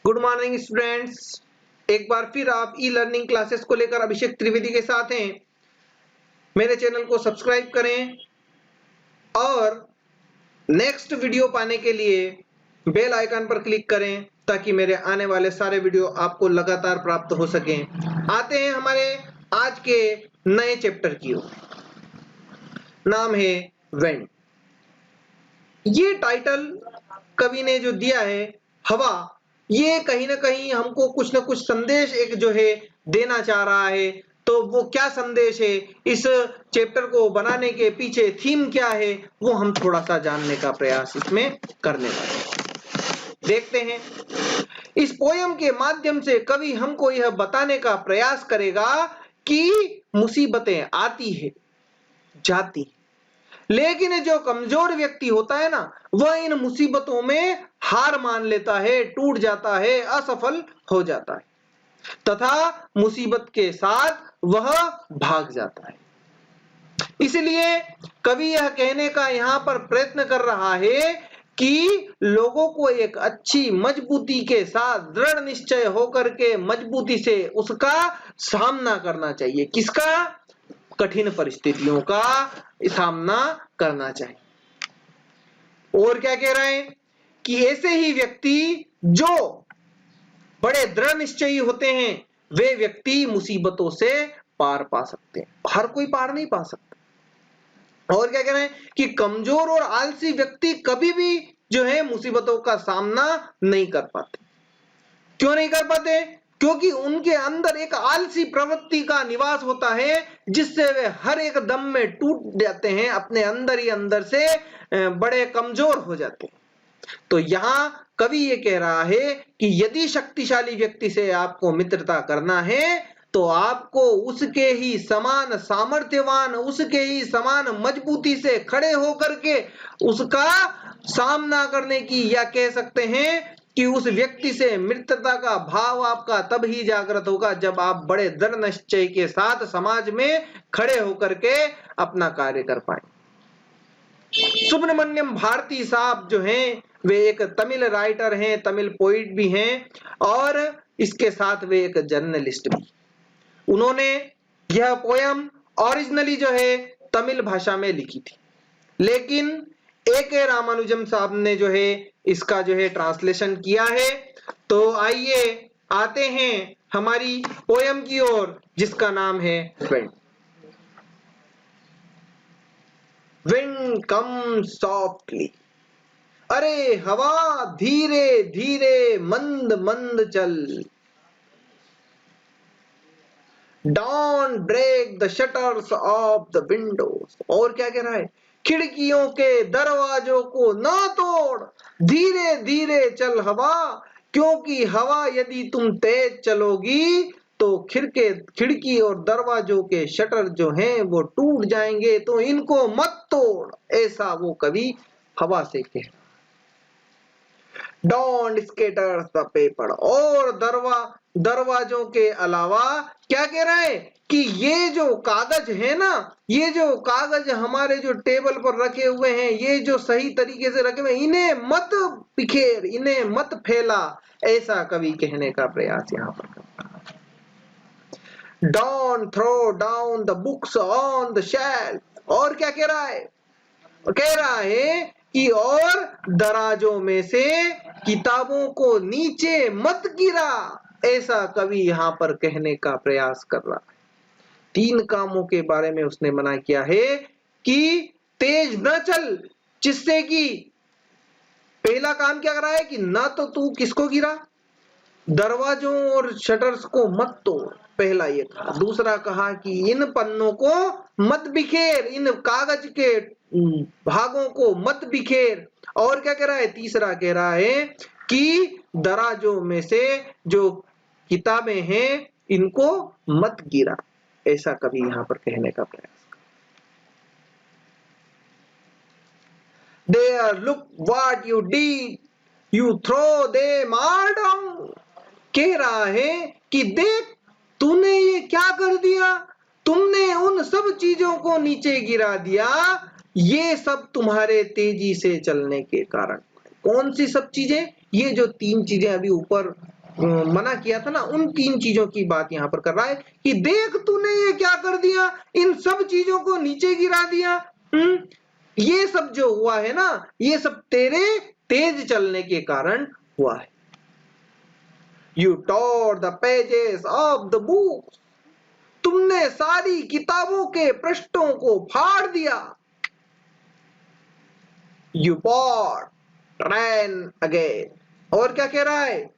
Good morning students. एक बार फिर आप ई लर्निंग क्लासेस को लेकर अभिषेक त्रिवेदी के साथ हैं। मेरे चैनल को सब्सक्राइब करें और नेक्स्ट वीडियो पाने के लिए बेल आइकन पर क्लिक करें ताकि मेरे आने वाले सारे वीडियो आपको लगातार प्राप्त हो सकें। आते हैं हमारे आज के नए चैप्टर की ओर। नाम है वेंड। ये टाइटल कवि ने जो दिया है हवा, ये कहीं ना कहीं हमको कुछ ना कुछ संदेश एक जो है देना चाह रहा है। तो वो क्या संदेश है, इस चैप्टर को बनाने के पीछे थीम क्या है, वो हम थोड़ा सा जानने का प्रयास इसमें करने वाले हैं। देखते हैं। इस पोयम के माध्यम से कवि हमको यह बताने का प्रयास करेगा कि मुसीबतें आती है, जाती है, लेकिन जो कमजोर व्यक्ति होता है ना, वह इन मुसीबतों में हार मान लेता है, टूट जाता है, असफल हो जाता है तथा मुसीबत के साथ वह भाग जाता है। इसलिए कवि यह कहने का यहां पर प्रयत्न कर रहा है कि लोगों को एक अच्छी मजबूती के साथ दृढ़ निश्चय होकर के मजबूती से उसका सामना करना चाहिए। किसका? कठिन परिस्थितियों का सामना करना चाहिए। और क्या कह रहे हैं कि ऐसे ही व्यक्ति जो बड़े दृढ़ निश्चयी होते हैं, वे व्यक्ति मुसीबतों से पार पा सकते हैं। हर कोई पार नहीं पा सकता। और क्या कह रहे हैं कि कमजोर और आलसी व्यक्ति कभी भी जो है मुसीबतों का सामना नहीं कर पाते। क्यों नहीं कर पाते? क्योंकि उनके अंदर एक आलसी प्रवृत्ति का निवास होता है, जिससे वे हर एक दम में टूट जाते हैं, अपने अंदर ही अंदर से बड़े कमजोर हो जाते हैं। तो यहां कवि ये कह रहा है कि यदि शक्तिशाली व्यक्ति से आपको मित्रता करना है तो आपको उसके ही समान सामर्थ्यवान, उसके ही समान मजबूती से खड़े होकर के उसका सामना करने की, या कह सकते हैं कि उस व्यक्ति से मित्रता का भाव आपका तब ही जागृत होगा जब आप बड़े दृढ़ निश्चय के साथ समाज में खड़े होकर के अपना कार्य कर पाए। सुब्रमण्यम भारती साहब जो हैं, वे एक तमिल राइटर हैं, तमिल पोइट भी हैं और इसके साथ वे एक जर्नलिस्ट भी। उन्होंने यह पोयम ओरिजिनली जो है तमिल भाषा में लिखी थी, लेकिन ए.के. रामानुजम साहब ने जो है इसका जो है ट्रांसलेशन किया है। तो आइए आते हैं हमारी पोयम की ओर, जिसका नाम है विंड। विंड कम सॉफ्टली। अरे हवा धीरे धीरे मंद मंद चल। Don't break the shutters of the windows. और क्या कह रहा है? खिड़कियों के दरवाजों को ना तोड़, धीरे धीरे चल हवा, क्योंकि हवा यदि तुम तेज चलोगी तो खिड़की और दरवाजों के शटर जो हैं वो टूट जाएंगे, तो इनको मत तोड़। ऐसा वो कवि हवा से कह। Don't scatter the paper. और दरवाजों के अलावा क्या कह रहा है कि ये जो कागज है ना, ये जो कागज हमारे जो टेबल पर रखे हुए हैं, ये जो सही तरीके से रखे हुए, इन्हें मत बिखेर, इन्हें मत फैला। ऐसा कवि कहने का प्रयास यहाँ पर करता है। Don't throw down the books on the shelf. और क्या कह रहा है? कह रहा है कि और दराजों में से किताबों को नीचे मत गिरा। ऐसा कवि यहाँ पर कहने का प्रयास कर रहा है। 3 कामों के बारे में उसने मना किया है कि तेज न चल, जिससे कि पहला काम क्या कर रहा है कि ना तो तू किसको गिरा, दरवाजों और शटर्स को मत तोड़, पहला ये कहा। दूसरा कहा कि इन पन्नों को मत बिखेर, इन कागज के भागों को मत बिखेर। और क्या कह रहा है? तीसरा कह रहा है कि दराजों में से जो किताबें हैं इनको मत गिरा। ऐसा कभी यहां पर कहने का प्रयास। There, look what you did, you throw them all down। कह रहा है कि देख तूने ये क्या कर दिया, तुमने उन सब चीजों को नीचे गिरा दिया। ये सब तुम्हारे तेजी से चलने के कारण। कौन सी सब चीजें? ये जो 3 चीजें अभी ऊपर मना किया था ना, उन 3 चीजों की बात यहाँ पर कर रहा है कि देख तूने ये क्या कर दिया, इन सब चीजों को नीचे गिरा दिया। ये सब जो हुआ है ना, ये सब तेरे तेज चलने के कारण हुआ है। You tore the pages of the books. तुमने सारी किताबों के पृष्ठों को फाड़ दिया। You fought, ran again. और क्या कह रहा है?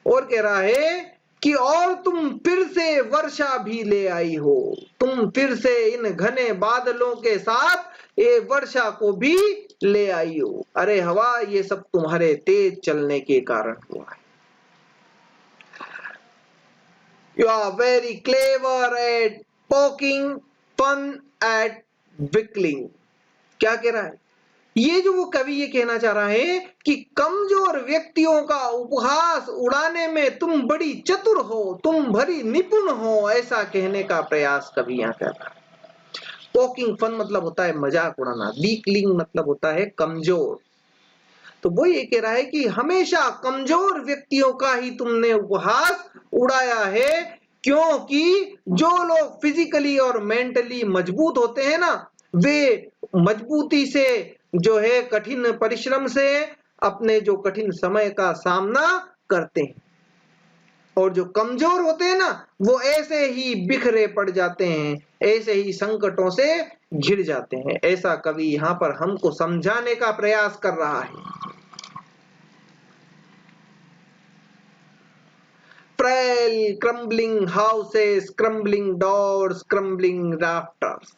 और कह रहा है कि और तुम फिर से वर्षा भी ले आई हो, तुम फिर से इन घने बादलों के साथ ये वर्षा को भी ले आई हो। अरे हवा, ये सब तुम्हारे तेज चलने के कारण हुआ है। You are very clever at poking fun at wiggling. क्या कह रहा है? ये जो वो कवि ये कहना चाह रहा है कि कमजोर व्यक्तियों का उपहास उड़ाने में तुम बड़ी चतुर हो, तुम बड़ी निपुण हो, ऐसा कहने का प्रयास कवि यहाँ कर रहा है। पोकिंग फन मतलब होता है मजाक उड़ाना, वीकलिंग मतलब होता है कमजोर। तो वो ये कह रहा है कि हमेशा कमजोर व्यक्तियों का ही तुमने उपहास उड़ाया है, क्योंकि जो लोग फिजिकली और मेंटली मजबूत होते हैं ना, वे मजबूती से जो है कठिन परिश्रम से अपने जो कठिन समय का सामना करते हैं, और जो कमजोर होते हैं ना, वो ऐसे ही बिखरे पड़ जाते हैं, ऐसे ही संकटों से घिर जाते हैं। ऐसा कवि यहाँ पर हमको समझाने का प्रयास कर रहा है। Frail, crumbling houses, crumbling doors, crumbling rafters.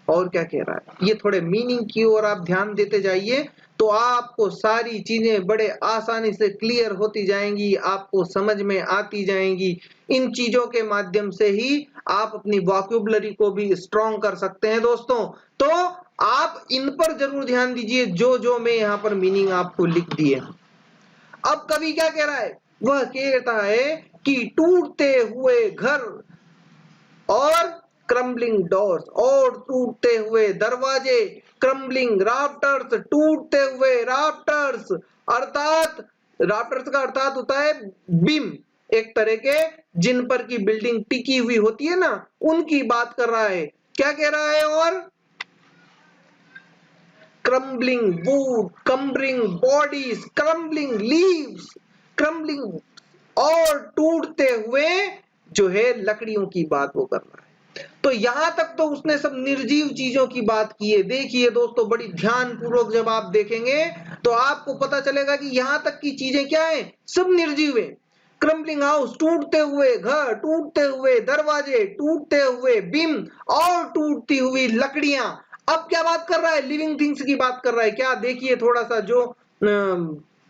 और क्या कह रहा है? ये थोड़े मीनिंग की ओर आप ध्यान देते जाइए तो आपको सारी चीजें बड़े आसानी से क्लियर होती जाएंगी, आपको समझ में आती जाएंगी। इन चीजों के माध्यम से ही आप अपनी वोकैब्युलरी को भी स्ट्रॉन्ग कर सकते हैं दोस्तों। तो आप इन पर जरूर ध्यान दीजिए, जो जो मैं यहाँ पर मीनिंग आपको लिख दिए। अब कवि क्या कह रहा है? वह कहता है कि टूटते हुए घर और क्रम्बलिंग डोर्स, और टूटते हुए दरवाजे, क्रम्बलिंग राफ्टर्स, टूटते हुए राफ्टर्स, अर्थात राफ्टर्स का अर्थात होता है बीम, एक तरह के जिन पर की बिल्डिंग टिकी हुई होती है ना, उनकी बात कर रहा है। क्या कह रहा है? और crumbling wood, crumbling bodies, crumbling leaves, crumbling और टूटते हुए जो है लकड़ियों की बात वो कर रहा है। तो यहां तक तो उसने सब निर्जीव चीजों की बात की है। देखिए दोस्तों, बड़ी ध्यान पूर्वक जब आप देखेंगे तो आपको पता चलेगा कि यहां तक की चीजें क्या है, सब निर्जीव है। क्रम्बलिंग हाउस, टूटते हुए घर, टूटते हुए दरवाजे, टूटते हुए बीम और टूटती हुई लकड़ियां। अब क्या बात कर रहा है? लिविंग थिंग्स की बात कर रहा है। क्या? देखिए थोड़ा सा जो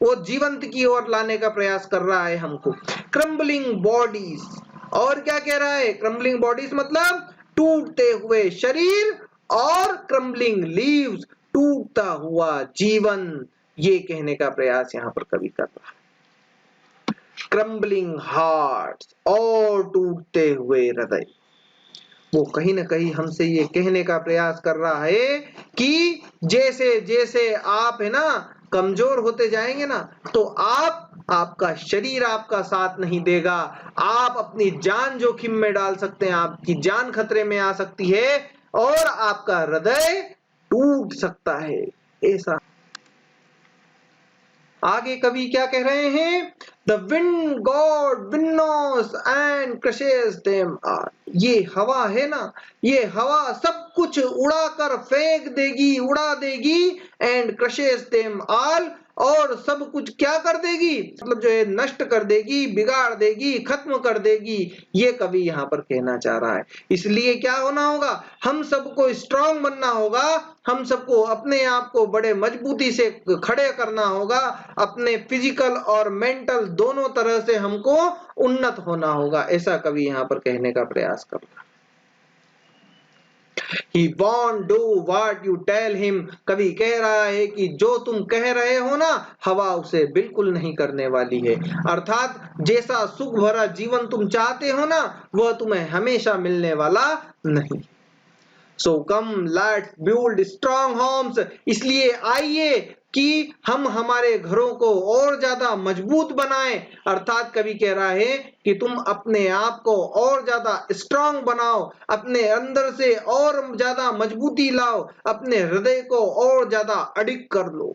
वो जीवंत की ओर लाने का प्रयास कर रहा है हमको। क्रम्बलिंग बॉडीज, और क्या कह रहा है? क्रम्बलिंग बॉडीज मतलब टूटते हुए शरीर, और क्रम्बलिंग लीव्स, टूटता हुआ जीवन, ये कहने का प्रयास यहाँ पर कवि कर रहा है। क्रम्बलिंग हार्ट्स, और टूटते हुए हृदय। वो कहीं ना कहीं हमसे ये कहने का प्रयास कर रहा है कि जैसे जैसे आप है ना कमजोर होते जाएंगे ना, तो आपका शरीर आपका साथ नहीं देगा, आप अपनी जान जोखिम में डाल सकते हैं, आपकी जान खतरे में आ सकती है, और आपका हृदय टूट सकता है। ऐसा आगे कवि क्या कह रहे हैं? The wind god winnows and crushes them all. ये हवा है ना, ये हवा सब कुछ उड़ाकर फेंक देगी, उड़ा देगी, and crushes them all, और सब कुछ क्या कर देगी? मतलब जो है नष्ट कर देगी, बिगाड़ देगी, खत्म कर देगी। ये कवि यहाँ पर कहना चाह रहा है। इसलिए क्या होना होगा? हम सबको स्ट्रांग बनना होगा, हम सबको अपने आप को बड़े मजबूती से खड़े करना होगा, अपने फिजिकल और मेंटल दोनों तरह से हमको उन्नत होना होगा। ऐसा कवि यहाँ पर कहने का प्रयास कर रहा है। He won't do what you tell him. कवि कह रहा है कि जो तुम कह रहे हो ना, हवा उसे बिल्कुल नहीं करने वाली है। अर्थात जैसा सुख भरा जीवन तुम चाहते हो ना, वह तुम्हें हमेशा मिलने वाला नहीं। So come, let's build strong homes. इसलिए आइए कि हम हमारे घरों को और ज्यादा मजबूत बनाएं। अर्थात कवि कह रहा है कि तुम अपने आप को और ज्यादा स्ट्रांग बनाओ, अपने अंदर से और ज्यादा मजबूती लाओ, अपने हृदय को और ज्यादा अडिग कर लो।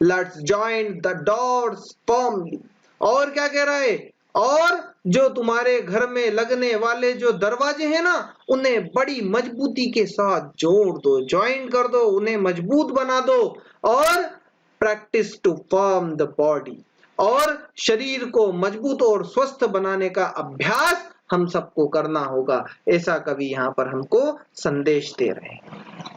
Let's join the doors firmly. और क्या कह रहा है, और जो तुम्हारे घर में लगने वाले जो दरवाजे हैं ना, उन्हें बड़ी मजबूती के साथ जोड़ दो, ज्वाइन कर दो, उन्हें मजबूत बना दो। और practice to firm the body, और शरीर को मजबूत और स्वस्थ बनाने का अभ्यास हम सबको करना होगा। ऐसा कवि यहाँ पर हमको संदेश दे रहे हैं।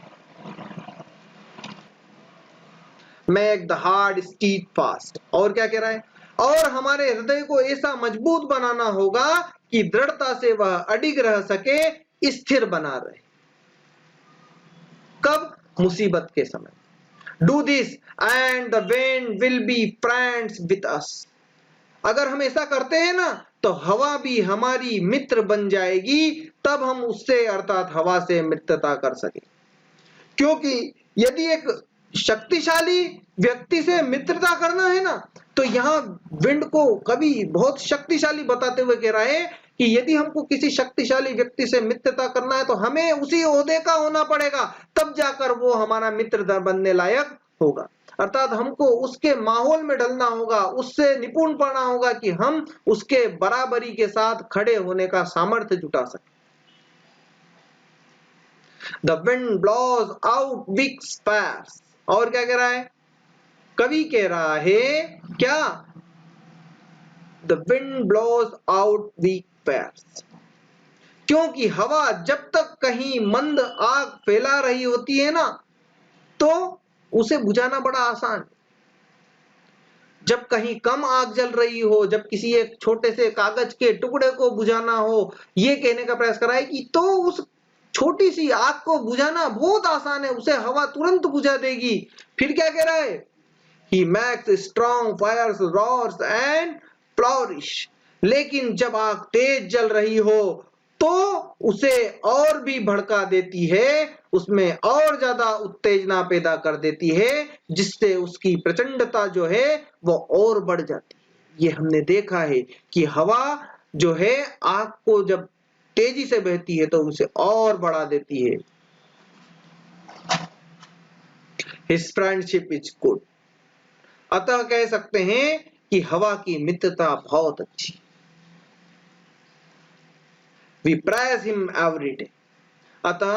Make the heart street fast. और क्या कह रहा है, और हमारे हृदय को ऐसा मजबूत बनाना होगा कि दृढ़ता से वह अडिग रह सके, स्थिर बना रहे। कब? मुसीबत के समय। Do this and the wind will be friends with us. अगर हम ऐसा करते हैं ना, तो हवा भी हमारी मित्र बन जाएगी, तब हम उससे अर्थात हवा से मित्रता कर सके। क्योंकि यदि एक शक्तिशाली व्यक्ति से मित्रता करना है ना, तो यहाँ विंड को कभी बहुत शक्तिशाली बताते हुए कह रहा है कि यदि हमको किसी शक्तिशाली व्यक्ति से मित्रता करना है तो हमें उसी ओहदे का होना पड़ेगा, तब जाकर वो हमारा मित्र बनने लायक होगा। अर्थात हमको उसके माहौल में ढलना होगा, उससे निपुण पढ़ना होगा कि हम उसके बराबरी के साथ खड़े होने का सामर्थ्य जुटा सके। The wind blows out weak sparks। और क्या कह रहा है, कवि कह रहा है क्या, The wind blows out weak sparks। क्योंकि हवा जब तक कहीं मंद आग फैला रही होती है ना, तो उसे बुझाना बड़ा आसान है। जब कहीं कम आग जल रही हो, जब किसी एक छोटे से कागज के टुकड़े को बुझाना हो, ये कहने का प्रयास करा है कि तो उस छोटी सी आग को बुझाना बहुत आसान है, उसे हवा तुरंत बुझा देगी। फिर क्या कह रहा है, He makes strong fires roars and flourish। लेकिन जब आग तेज जल रही हो तो उसे और भी भड़का देती है, उसमें और ज्यादा उत्तेजना पैदा कर देती है, जिससे उसकी प्रचंडता जो है वो और बढ़ जाती है। ये हमने देखा है कि हवा जो है आग को जब तेजी से बहती है तो उसे और बढ़ा देती है। His friendship is good। अतः कह सकते हैं कि हवा की मित्रता बहुत अच्छी। We praise him every day। अतः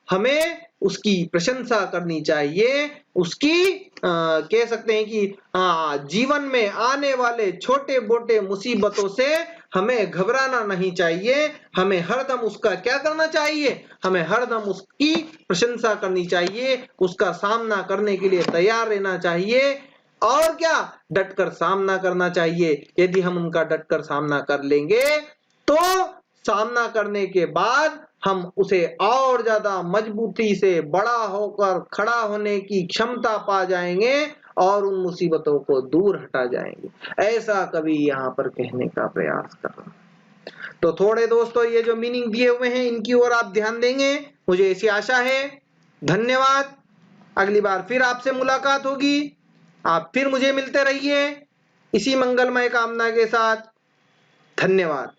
हमें उसकी प्रशंसा करनी चाहिए, उसकी कह सकते हैं कि जीवन में आने वाले छोटे मोटे मुसीबतों से हमें घबराना नहीं चाहिए। हमें हरदम उसका क्या करना चाहिए, हमें हरदम उसकी प्रशंसा करनी चाहिए, उसका सामना करने के लिए तैयार रहना चाहिए। और क्या, डटकर सामना करना चाहिए। यदि हम उनका डटकर सामना कर लेंगे तो सामना करने के बाद हम उसे और ज्यादा मजबूती से बड़ा होकर खड़ा होने की क्षमता पा जाएंगे और उन मुसीबतों को दूर हटा जाएंगे। ऐसा कवि यहाँ पर कहने का प्रयास कर रहा है। तो थोड़े दोस्तों ये जो मीनिंग दिए हुए हैं इनकी ओर आप ध्यान देंगे, मुझे ऐसी आशा है। धन्यवाद। अगली बार फिर आपसे मुलाकात होगी। आप फिर मुझे मिलते रहिए इसी मंगलमय कामना के साथ। धन्यवाद।